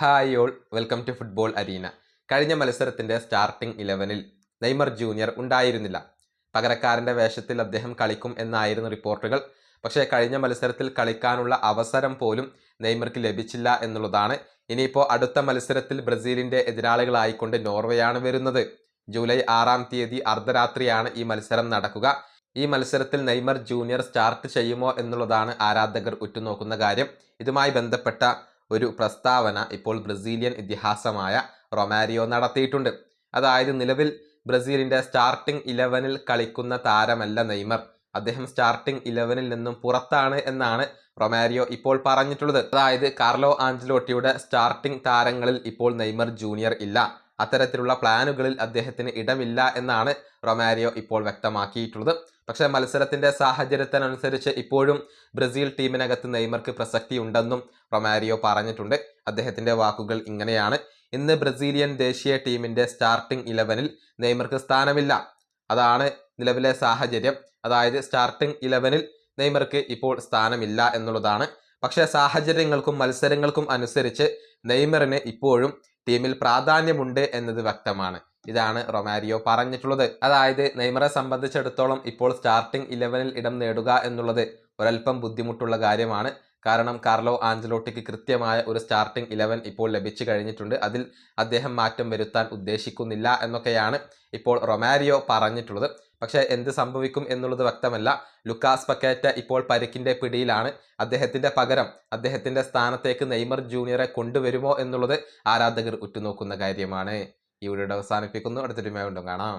Hi all, welcome to football arena. കഴിഞ്ഞ മത്സരത്തിൻ്റെ starting 11-ൽ Neymar junior ഉണ്ടായിരുന്നില്ല. പകരക്കാരൻ്റെ വേഷത്തിൽ അദ്ദേഹം കളിക്കും എന്നായിരുന്നു റിപ്പോർട്ടുകൾ. പക്ഷേ കഴിഞ്ഞ മത്സരത്തിൽ കളിക്കാനുള്ള അവസരം പോലും നെയ്മർക്ക് ലഭിച്ചില്ല എന്നുള്ളതാണ്. ഇനിയിപ്പോൾ അടുത്ത മത്സരത്തിൽ ബ്രസീലിൻ്റെ എതിരാളികളായിക്കൊണ്ട് നോർവേയാണ് വരുന്നത്. ജൂലൈ 6-ാം തീയതി അർദ്ധരാത്രിയാണ് ഈ മത്സരം നടക്കുക. ഈ മത്സരത്തിൽ നെയ്മർ ജൂനിയർ സ്റ്റാർട്ട് ചെയ്യുമോ എന്നുള്ളതാണ് ആരാധകർ ഉറ്റുനോക്കുന്ന കാര്യം. ഇതുമായി ബന്ധപ്പെട്ട ഒരു പ്രസ്താവന ഇപ്പോൾ ബ്രസീലിയൻ ഇതിഹാസമായ റൊമാരിയോ നടത്തിയിട്ടുണ്ട്. അതായത് നിലവിൽ ബ്രസീലിൻ്റെ സ്റ്റാർട്ടിംഗ് 11-ൽ കളിക്കുന്ന താരമല്ല നെയ്മർ, അദ്ദേഹം സ്റ്റാർട്ടിംഗ് 11-ൽ നിന്നും പുറത്താണ് എന്നാണ് റൊമാരിയോ ഇപ്പോൾ പറഞ്ഞിട്ടുള്ളത്. അതായത് കാർലോ ആഞ്ചലോട്ടിയുടെ സ്റ്റാർട്ടിംഗ് താരങ്ങളിൽ ഇപ്പോൾ നെയ്മർ ജൂനിയർ ഇല്ല, അത്തരത്തിലുള്ള പ്ലാനുകളിൽ അദ്ദേഹത്തിന് ഇടമില്ല എന്നാണ് റൊമാരിയോ ഇപ്പോൾ വ്യക്തമാക്കിയിട്ടുള്ളത്. പക്ഷേ മത്സരത്തിൻ്റെ സാഹചര്യത്തിനനുസരിച്ച് ഇപ്പോഴും ബ്രസീൽ ടീമിനകത്ത് നെയ്മർക്ക് പ്രസക്തി ഉണ്ടെന്നും റൊമാരിയോ പറഞ്ഞിട്ടുണ്ട്. അദ്ദേഹത്തിൻ്റെ വാക്കുകൾ ഇങ്ങനെയാണ്: ഇന്ന് ബ്രസീലിയൻ ദേശീയ ടീമിൻ്റെ സ്റ്റാർട്ടിംഗ് 11-ൽ നെയ്മർക്ക് സ്ഥാനമില്ല, അതാണ് നിലവിലെ സാഹചര്യം. അതായത് സ്റ്റാർട്ടിംഗ് 11-ൽ നെയ്മർക്ക് ഇപ്പോൾ സ്ഥാനമില്ല എന്നുള്ളതാണ്. പക്ഷേ സാഹചര്യങ്ങൾക്കും മത്സരങ്ങൾക്കും അനുസരിച്ച് നെയ്മറിന് ഇപ്പോഴും ടീമിൽ പ്രാധാന്യമുണ്ട് എന്നത് വ്യക്തമാണ്. ഇതാണ് റൊമാരിയോ പറഞ്ഞിട്ടുള്ളത്. അതായത് നെയ്മറെ സംബന്ധിച്ചിടത്തോളം ഇപ്പോൾ സ്റ്റാർട്ടിംഗ് 11-ൽ ഇടം നേടുക എന്നുള്ളത് ഒരൽപ്പം ബുദ്ധിമുട്ടുള്ള കാര്യമാണ്. കാരണം കാർലോ ആഞ്ചലോട്ടിക്ക് കൃത്യമായ ഒരു സ്റ്റാർട്ടിംഗ് 11 ഇപ്പോൾ ലഭിച്ചു കഴിഞ്ഞിട്ടുണ്ട്. അതിൽ അദ്ദേഹം മാറ്റം വരുത്താൻ ഉദ്ദേശിക്കുന്നില്ല എന്നൊക്കെയാണ് ഇപ്പോൾ റൊമാരിയോ പറഞ്ഞിട്ടുള്ളത്. പക്ഷേ എന്ത് സംഭവിക്കും എന്നുള്ളത് വ്യക്തമല്ല. ലുക്കാസ് പക്കേറ്റ ഇപ്പോൾ പരിക്കിൻ്റെ പിടിയിലാണ്. അദ്ദേഹത്തിൻ്റെ പകരം അദ്ദേഹത്തിൻ്റെ സ്ഥാനത്തേക്ക് നെയ്മർ ജൂനിയറെ കൊണ്ടുവരുമോ എന്നുള്ളത് ആരാധകർ ഉറ്റുനോക്കുന്ന കാര്യമാണ്. ഈ വീഡിയോ അവസാനിപ്പിക്കുന്നു. അടുത്തൊരു വീണ്ടും കാണാം.